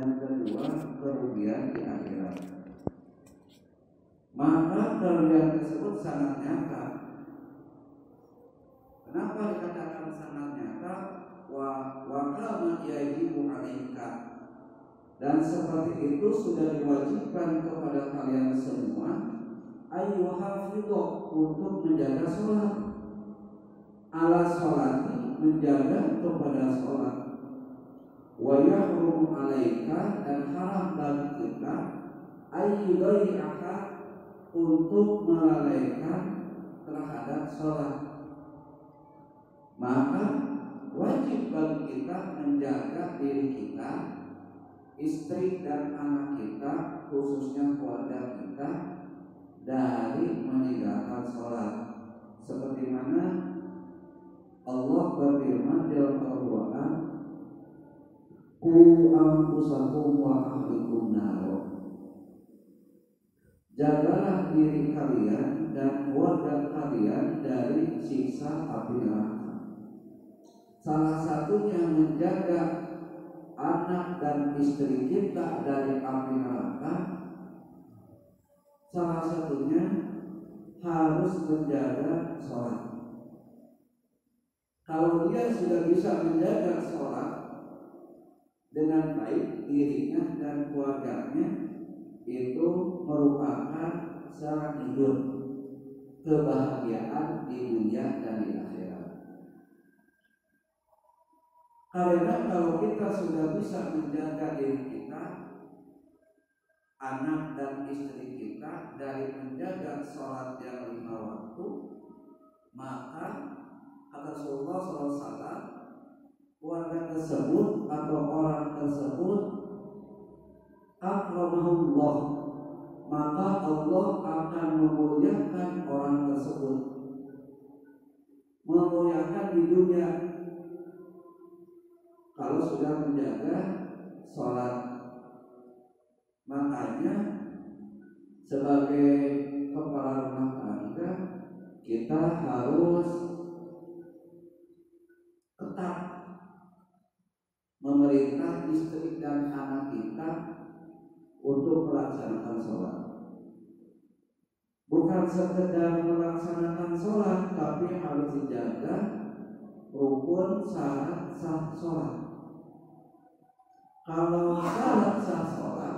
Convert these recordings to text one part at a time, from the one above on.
yang kedua kerugian di akhirat. Maka kerugian tersebut sangat nyata. Kenapa dikatakan sangat nyata? Wa kama yajibu 'alaika, dan seperti itu sudah diwajibkan kepada kalian semua ayyuhafidhu, untuk menjaga sholat, ala sholati, menjaga kepada sholat, wa yahrum 'alaika, dan haram bagi kita ayyudai'aha, untuk melalaikan terhadap sholat. Maka wajib bagi kita menjaga diri kita, istri dan anak kita, khususnya keluarga kita, dari meninggalkan sholat. Seperti mana Allah berfirman dalam Al-Quran, qu anfusakum wa ahlikum nar, jagalah diri kalian dan keluarga kalian dari siksa api neraka. Salah satunya menjaga anak dan istri kita dari api neraka, salah satunya harus menjaga sholat. Kalau dia sudah bisa menjaga sholat dengan baik, dirinya dan keluarganya, itu merupakan sarana hidup kebahagiaan di dunia dan di akhirat. Karena kalau kita sudah bisa menjaga diri kita, anak dan istri kita dari menjaga sholat yang 5 waktu, maka kata Rasulullah SAW, keluarga tersebut atau orang tersebut akramahullah, maka Allah akan memuliakan orang tersebut, memuliakan di dunia kalau sudah menjaga sholat. Makanya sebagai kepala rumah tangga, kita harus ketat memerintah istri dan anak kita untuk melaksanakan sholat. Bukan sekedar melaksanakan sholat, tapi harus dijaga rukun syarat sah sholat. Kalau syarat sah sholat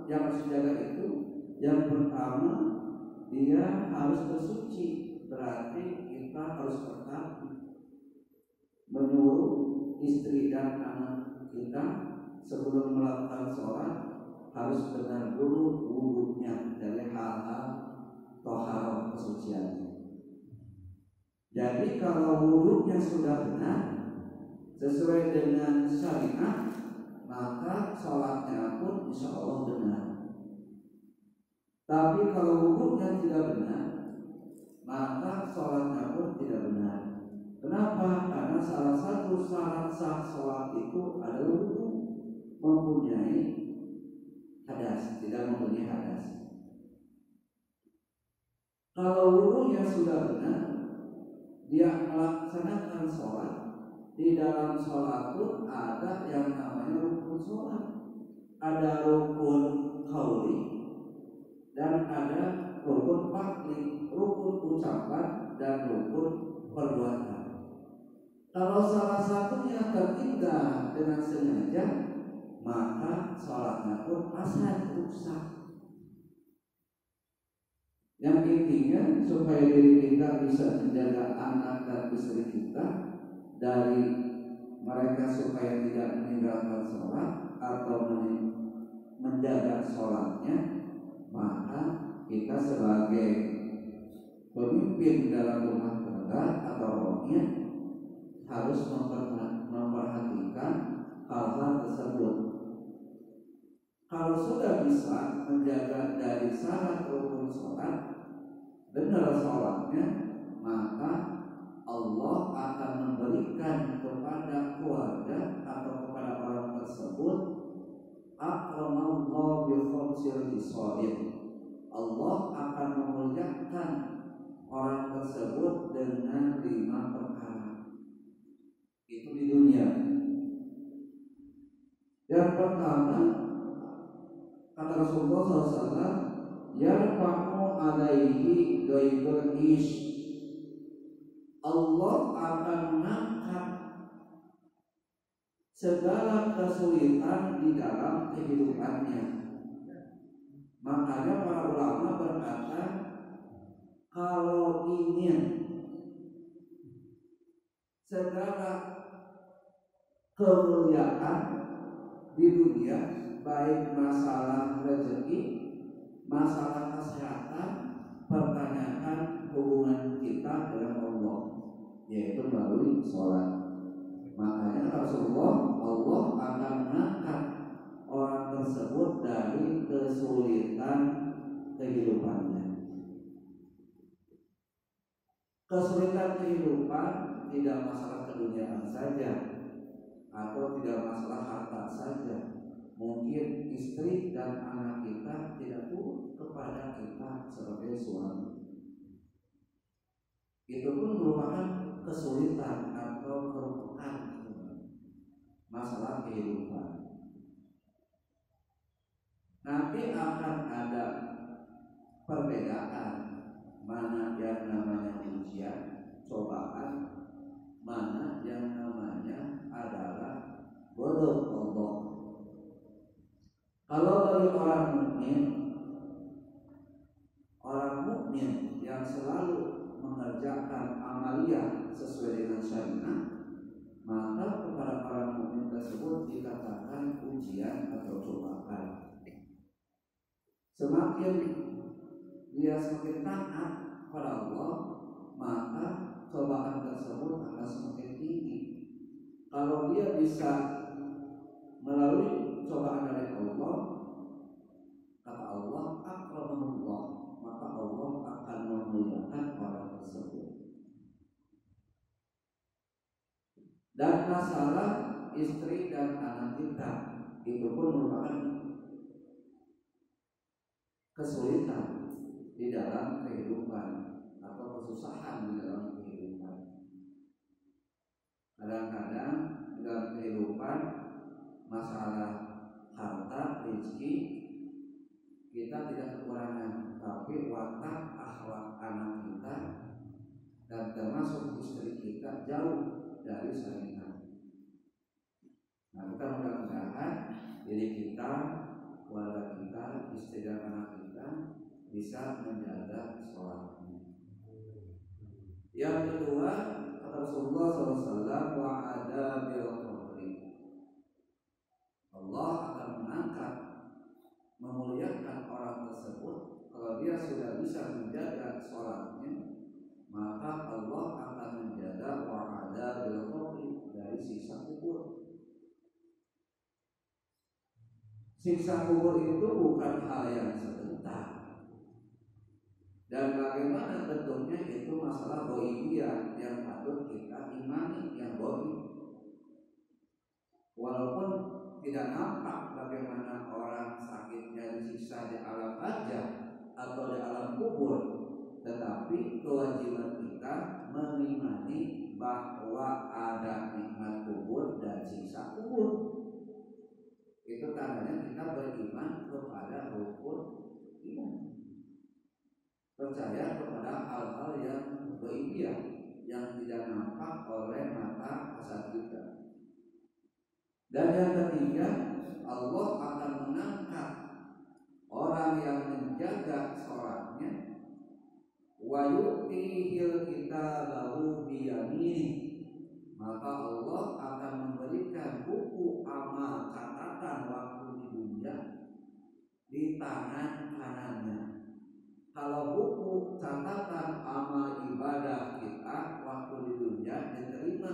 yang harus dijaga itu, yang pertama dia harus bersuci. Berarti kita harus tetap menyuruh istri dan anak kita sebelum melakukan sholat harus benar dulu wudhunya dari hal-hal toharoh kesuciannya. Jadi kalau wudhunya sudah benar sesuai dengan syariat, maka sholatnya pun insya Allah benar. Tapi kalau wudhunya tidak benar, maka sholatnya pun tidak benar. Kenapa? Karena salah satu syarat sah sholat itu adalah wudhu, mempunyai hadas, tidak mempunyai hadas. Kalau wudhunya sudah benar, dia melaksanakan sholat. Di dalam sholat pun ada yang namanya rukun sholat. Ada rukun qauli dan ada rukun fi'li, rukun ucapan dan rukun perbuatan. Kalau salah satunya tertinggal dengan sengaja, maka sholatnya pun fasad, rusak. Yang intinya supaya diri kita bisa menjaga anak dan istri kita dari mereka supaya tidak meninggalkan sholat atau menjaga sholatnya, maka kita sebagai pemimpin dalam rumah tangga atau rohnya harus memperhatikan hal-hal tersebut. Kalau sudah bisa menjaga dari syarat rukun sholat, benar sholatnya, maka Allah akan memberikan kepada keluarga atau kepada orang tersebut akramallahu bi khamsil hisabin. Allah akan memuliakan orang tersebut dengan 5 perkara. Itu di dunia. Yang pertama karena kata Rasulullah SAW, yarfa'u alaihi ghaibul ish, Allah akan mengangkat segala kesulitan di dalam kehidupannya. Makanya para ulama berkata, kalau ingin segala kemuliaan di dunia, baik masalah rezeki, masalah kesehatan, pertanyakan hubungan kita dengan Allah, yaitu melalui sholat. Makanya Rasulullah, Allah akan mengangkat orang tersebut dari kesulitan kehidupannya. Kesulitan kehidupan tidak masalah keduniaan saja, atau tidak masalah harta saja. Mungkin istri dan anak kita tidak turut kepada kita sebagai suami. Itu pun merupakan kesulitan atau kerukuhan masalah kehidupan. Nanti akan ada perbedaan, mana yang namanya ujian, cobaan, mana yang namanya adalah bodoh Allah. Kalau bagi orang mukmin yang selalu mengerjakan amalia sesuai dengan syariat, maka kepada orang mukmin tersebut dikatakan ujian atau cobaan. Semakin dia semakin taat kepada Allah, maka cobaan tersebut akan semakin tinggi. Kalau dia bisa melalui cobaan dari Allah, kata Allah, akramahullah, maka Allah akan memuliakan orang tersebut. Dan masalah istri dan anak kita itu pun merupakan kesulitan di dalam kehidupan atau kesusahan di dalam kehidupan. Kadang-kadang dalam kehidupan masalah harta, rezeki kita tidak kekurangan, tapi watak akhlak anak kita dan termasuk istri kita jauh dari syariat. Nah, kita mudah-mudahan diri kita, keluarga kita, istri dan anak kita bisa menjaga sholatnya. Yang kedua, kata Rasulullah SAW, wa'ada bil qabri, Allah akan mengangkat, memuliakan orang tersebut kalau dia sudah bisa menjaga sholatnya, maka Allah akan menjaga wa'ada bil qabri, dari siksa kubur. Siksa kubur itu bukan hal yang sebentar. Dan bagaimana bentuknya itu masalah ghaibiyah yang patut kita imani, yang ghaib. Walaupun tidak nampak bagaimana orang sakitnya disiksa di alam barzah atau di alam kubur, tetapi kewajiban kita mengimani bahwa ada nikmat kubur dan siksa kubur. Itu tandanya kita beriman kepada rukun iman, percaya kepada hal-hal yang ghaibiyah yang tidak nampak oleh mata kasat kita. Dan yang ketiga, Allah akan mengangkat orang yang menjaga sholatnya, wa yu'tihil kitabahu biyamini, maka Allah akan memberikan buku amal catatan waktu di dunia di tangan kanannya. Kalau buku catatan amal ibadah kita waktu di dunia diterima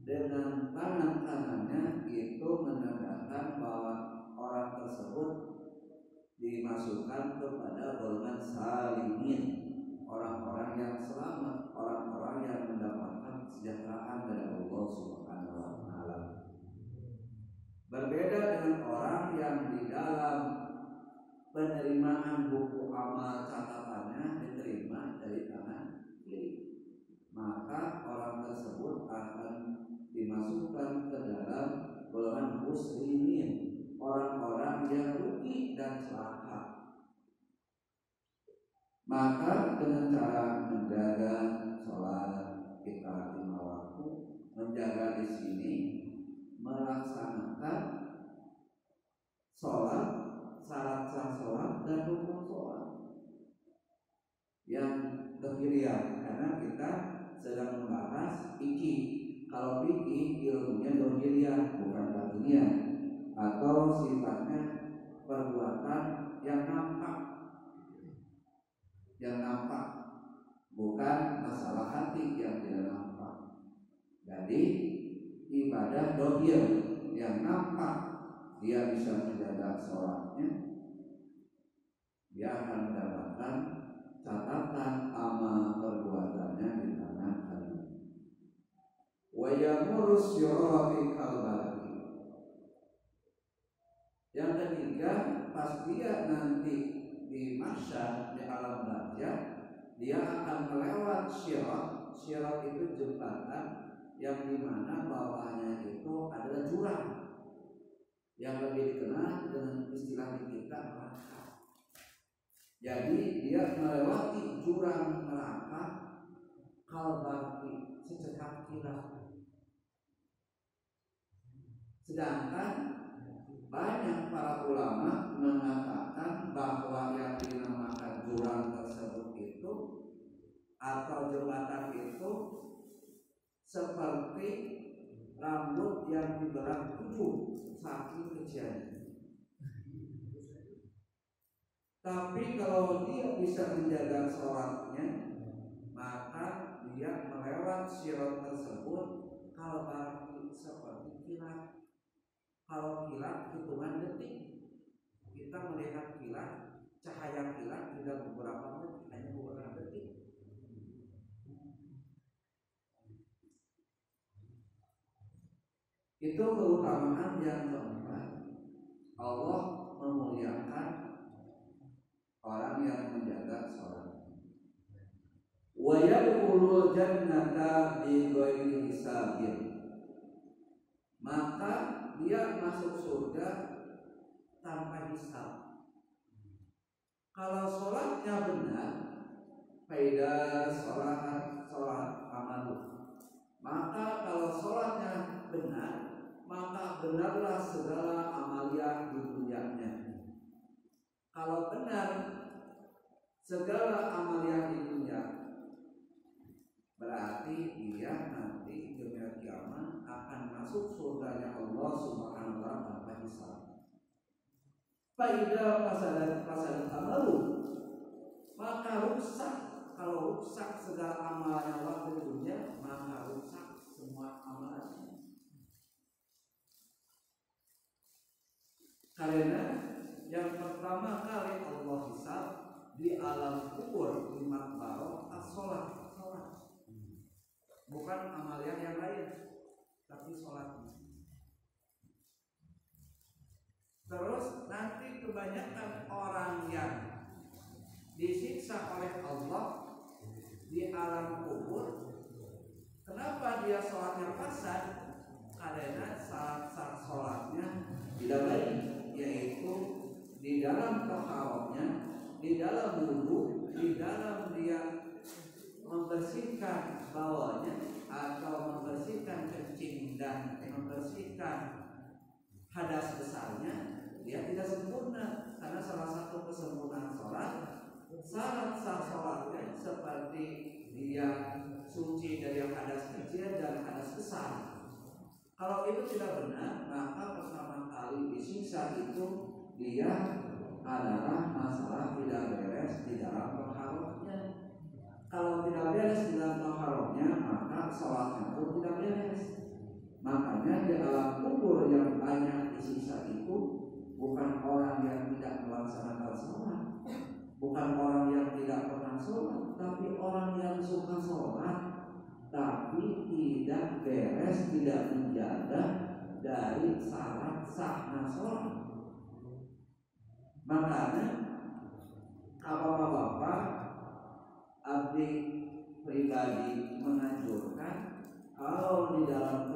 dengan tangan kanannya, itu menandakan bahwa orang tersebut dimasukkan kepada golongan salimin, orang-orang yang selamat, orang-orang yang mendapatkan kesejahteraan dari Allah Subhanahu wa Ta'ala. Berbeda dengan orang yang di dalam penerimaan buku amal catatannya diterima dari tangan kiri, maka orang tersebut akan dimasukkan ke dalam golongan muslimin, Maka dengan cara menjaga sholat kita 5 waktu, menjaga di sini melaksanakan sholat, syarat sah sholat dan rukun sholat yang dohiriyah, karena kita sedang membahas fikih. Kalau fikih ilmunya dohiriyah bukan batiniyah, atau sifatnya perbuatan yang nampak, bukan masalah hati yang tidak nampak. Jadi ibadah dohir yang nampak, dia bisa menjaga sholatnya, dia akan mendapatkan catatan amal perbuatannya di tangan Allah. Wa yamurus yurafi kalbaki. Yang ketiga, pas dia nanti di mahsyar, di alam barzah, dia akan melewat syirat. Syirat itu jembatan yang dimana bawahnya itu adalah jurang, yang lebih dikenal dengan istilah di kita neraka. Jadi dia melewati jurang neraka kalbaki, secepat kilat. Sedangkan banyak para ulama mengatakan bahwa yang dinamakan jurang tersebut itu atau jembatan itu seperti rambut yang dibelah 7 saking kecilnya. Tapi kalau dia bisa menjaga sholatnya, maka dia melewat syirat tersebut kalbaki, seperti kilat. Kalau kilat hitungan detik, kita melihat kilat, cahaya kilat tidak beberapa detik, hanya beberapa detik. Itu keutamaan yang keempat. Allah memuliakan orang yang menjaga sholat. Wa yadkhulul jannata bi ghairi hisabin. Maka dia masuk surga tanpa hisab. Kalau sholatnya benar, faida sholat amalu. Maka kalau sholatnya benar, maka benarlah segala amalia di dunianya. Kalau benar segala amalia di dunia, berarti dia nanti di dunia kiamat akan masuk surganya Allah Subhanahu wa taala tanpa hisab. Faida pasadan amalu, maka rusak. Kalau rusak segala amalannya Allah di dunia, maka rusak semua amalannya. Karena yang pertama kali Allah hisab di alam kubur, di makbaro, as-sholat. Bukan amalan yang lain, tapi sholat. Terus nanti kebanyakan orang yang disiksa oleh Allah di alam kubur, kenapa dia sholatnya fasad? Karena saat sholatnya tidak baik, yaitu di dalam taharahnya, di dalam wudu, di dalam dia membersihkan bawahnya atau membersihkan kencing dan membersihkan hadas besarnya, dia tidak sempurna. Karena salah satu kesempurnaan sholat, syarat sah sholatnya seperti dia suci dari hadas kecil dan hadas besar. Kalau itu tidak benar, maka pertama kali disiksa itu dia adalah masalah tidak beres di dalam taharahnya. Kalau tidak beres di dalam taharahnya, maka sholatnya pun tidak beres. Makanya di alam kubur yang banyak disiksa itu bukan orang yang tidak melaksanakan sholat, bukan orang yang tidak pernah sholat, tapi orang yang suka sholat tapi tidak beres, tidak menjaga dari syarat sahnya sholat. Makanya bapak-bapak, abdi pribadi menganjurkan kalau di dalam